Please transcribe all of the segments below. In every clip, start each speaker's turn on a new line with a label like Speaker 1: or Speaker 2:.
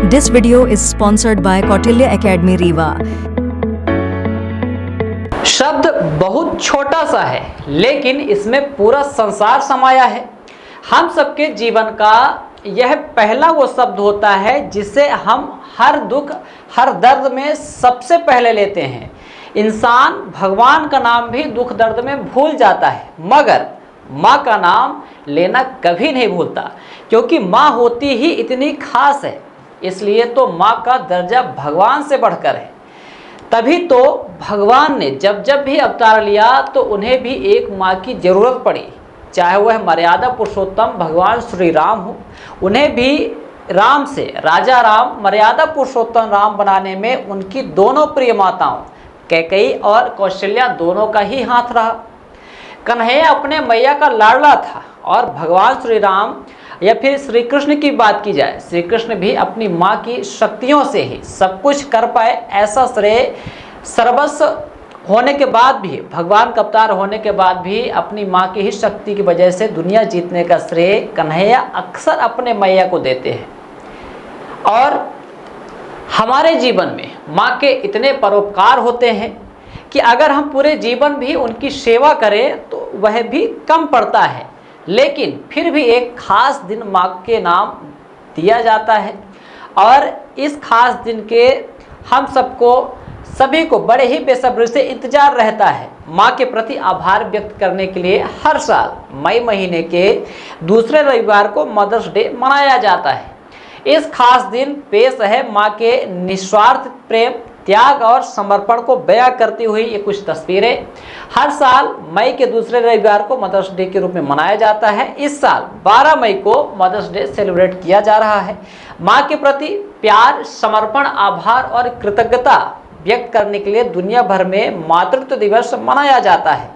Speaker 1: This video is sponsored by Kautilya Academy Rewa.
Speaker 2: शब्द बहुत छोटा सा है लेकिन इसमें पूरा संसार समाया है। हम सबके जीवन का यह पहला वो शब्द होता है जिसे हम हर दुख हर दर्द में सबसे पहले लेते हैं। इंसान भगवान का नाम भी दुख दर्द में भूल जाता है मगर माँ का नाम लेना कभी नहीं भूलता, क्योंकि माँ होती ही इतनी खास है। इसलिए तो माँ का दर्जा भगवान से बढ़कर है। तभी तो भगवान ने जब जब भी अवतार लिया तो उन्हें भी एक माँ की ज़रूरत पड़ी, चाहे वह मर्यादा पुरुषोत्तम भगवान श्री राम हो। उन्हें भी राम से राजा राम मर्यादा पुरुषोत्तम राम बनाने में उनकी दोनों प्रिय माताओं कैकेयी और कौशल्या दोनों का ही हाथ रहा। कन्हैया अपने मैया का लाडला था और भगवान श्री राम या फिर श्री कृष्ण की बात की जाए, श्री कृष्ण भी अपनी माँ की शक्तियों से ही सब कुछ कर पाए। ऐसा श्रेय सर्वस्व होने के बाद भी, भगवान का अवतार होने के बाद भी अपनी माँ की ही शक्ति की वजह से दुनिया जीतने का श्रेय कन्हैया अक्सर अपने मैया को देते हैं। और हमारे जीवन में माँ के इतने परोपकार होते हैं कि अगर हम पूरे जीवन भी उनकी सेवा करें तो वह भी कम पड़ता है, लेकिन फिर भी एक खास दिन माँ के नाम दिया जाता है। और इस खास दिन के हम सबको सभी को बड़े ही बेसब्री से इंतजार रहता है। माँ के प्रति आभार व्यक्त करने के लिए हर साल मई महीने के दूसरे रविवार को मदर्स डे मनाया जाता है। इस खास दिन पेश है माँ के निस्वार्थ प्रेम, त्याग और समर्पण को बयां करती हुई ये कुछ तस्वीरें। हर साल मई के दूसरे रविवार को मदर्स डे के रूप में मनाया जाता है। इस साल 12 मई को मदर्स डे सेलिब्रेट किया जा रहा है। माँ के प्रति प्यार, समर्पण, आभार और कृतज्ञता व्यक्त करने के लिए दुनिया भर में मातृत्व दिवस मनाया जाता है।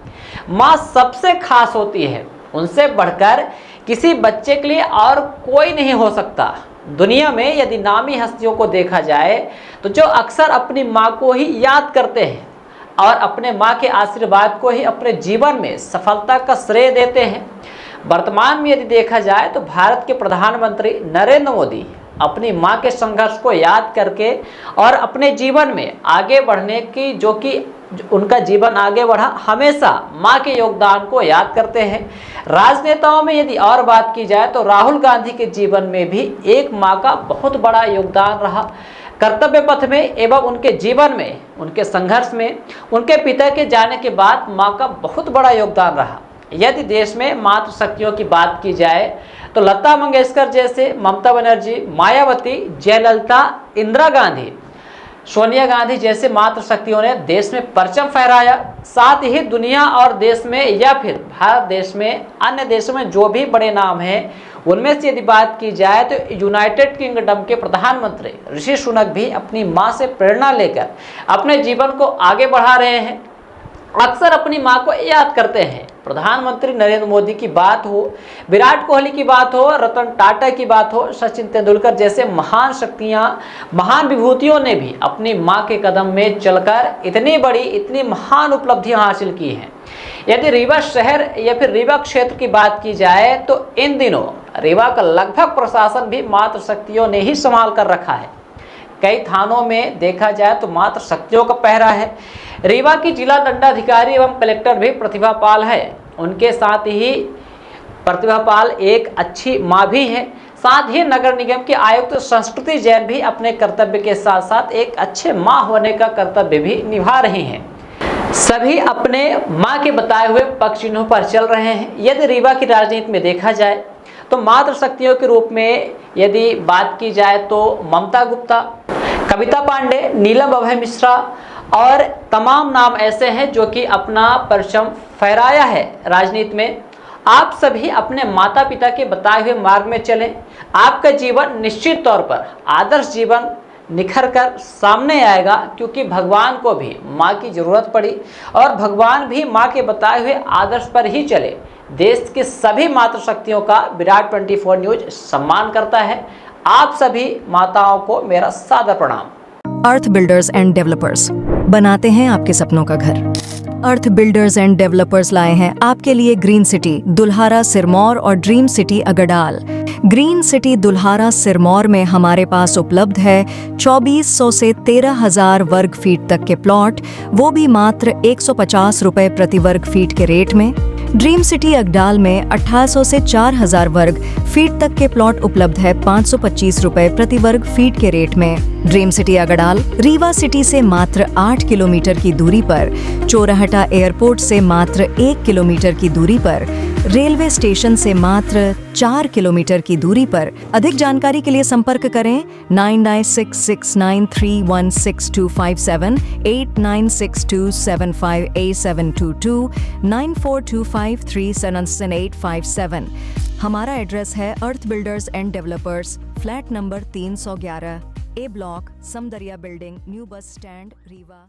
Speaker 2: माँ सबसे खास होती है, उनसे बढ़कर किसी बच्चे के लिए और कोई नहीं हो सकता। दुनिया में यदि नामी हस्तियों को देखा जाए तो जो अक्सर अपनी माँ को ही याद करते हैं और अपने माँ के आशीर्वाद को ही अपने जीवन में सफलता का श्रेय देते हैं। वर्तमान में यदि देखा जाए तो भारत के प्रधानमंत्री नरेंद्र मोदी अपनी माँ के संघर्ष को याद करके और अपने जीवन में आगे बढ़ने की, जो कि उनका जीवन आगे बढ़ा, हमेशा माँ के योगदान को याद करते हैं। राजनेताओं में यदि और बात की जाए तो राहुल गांधी के जीवन में भी एक माँ का बहुत बड़ा योगदान रहा। कर्तव्य पथ में एवं उनके जीवन में, उनके संघर्ष में उनके पिता के जाने के बाद माँ का बहुत बड़ा योगदान रहा। यदि देश में मातृशक्तियों की बात की जाए तो लता मंगेशकर जैसे, ममता बनर्जी, मायावती, जयललिता, इंदिरा गांधी, सोनिया गांधी जैसे मातृशक्तियों ने देश में परचम फहराया। साथ ही दुनिया और देश में या फिर भारत देश में अन्य देशों में जो भी बड़े नाम हैं उनमें से यदि बात की जाए तो यूनाइटेड किंगडम के प्रधानमंत्री ऋषि सुनक भी अपनी माँ से प्रेरणा लेकर अपने जीवन को आगे बढ़ा रहे हैं, अक्सर अपनी माँ को याद करते हैं। प्रधानमंत्री नरेंद्र मोदी की बात हो, विराट कोहली की बात हो, रतन टाटा की बात हो, सचिन तेंदुलकर जैसे महान शक्तियाँ, महान विभूतियों ने भी अपनी माँ के कदम में चलकर इतनी बड़ी, इतनी महान उपलब्धियाँ हासिल की हैं। यदि रीवा शहर या फिर रीवा क्षेत्र की बात की जाए तो इन दिनों रीवा का लगभग प्रशासन भी मातृशक्तियों ने ही संभाल कर रखा है। कई थानों में देखा जाए तो मातृशक्तियों का पहरा है। रीवा की जिला दंडाधिकारी एवं कलेक्टर भी प्रतिभा पाल है। उनके साथ ही प्रतिभा पाल एक अच्छी माँ भी है। साथ ही नगर निगम के आयुक्त संस्कृति जैन भी अपने कर्तव्य के साथ साथ एक अच्छे माँ होने का कर्तव्य भी निभा रही हैं। सभी अपने माँ के बताए हुए पक्ष चिन्हों पर चल रहे हैं। यदि रीवा की राजनीति में देखा जाए तो मातृशक्तियों के रूप में यदि बात की जाए तो ममता गुप्ता, कविता पांडे, नीलम अभय मिश्रा और तमाम नाम ऐसे हैं जो कि अपना परचम फहराया है राजनीति में। आप सभी अपने माता पिता के बताए हुए मार्ग में चलें, आपका जीवन निश्चित तौर पर आदर्श जीवन निखर कर सामने आएगा, क्योंकि भगवान को भी माँ की ज़रूरत पड़ी और भगवान भी माँ के बताए हुए आदर्श पर ही चले। देश के सभी मातृशक्तियों का विराट 24 न्यूज सम्मान करता है। आप सभी माताओं को मेरा सादर प्रणाम।
Speaker 1: अर्थ बिल्डर्स एंड डेवलपर्स बनाते हैं आपके सपनों का घर। अर्थ बिल्डर्स एंड डेवलपर्स लाए हैं आपके लिए ग्रीन सिटी दुल्हारा, सिरमौर और dream city Agardal. Green city Dulhara Sirmaur में हमारे पास उपलब्ध है 2400 से 13,000 वर्ग फीट तक के प्लॉट, वो भी मात्र 150 रुपए प्रति वर्ग फीट के रेट में। ड्रीम सिटी अगडाल में 1800 से 4000 वर्ग फीट तक के प्लॉट उपलब्ध है 525 रुपए प्रति वर्ग फीट के रेट में। Dream city Agdal Rewa city से मात्र 8 किलोमीटर की दूरी पर, चोराहटा एयरपोर्ट से मात्र 1 किलोमीटर की दूरी पर, रेलवे स्टेशन से मात्र 4 किलोमीटर की दूरी पर। अधिक जानकारी के लिए संपर्क करें 9966931627, 8962758722, 9425377857। हमारा एड्रेस है Earth builders and developers, flat number 311, A block, Samdariya building, new bus stand, Rewa.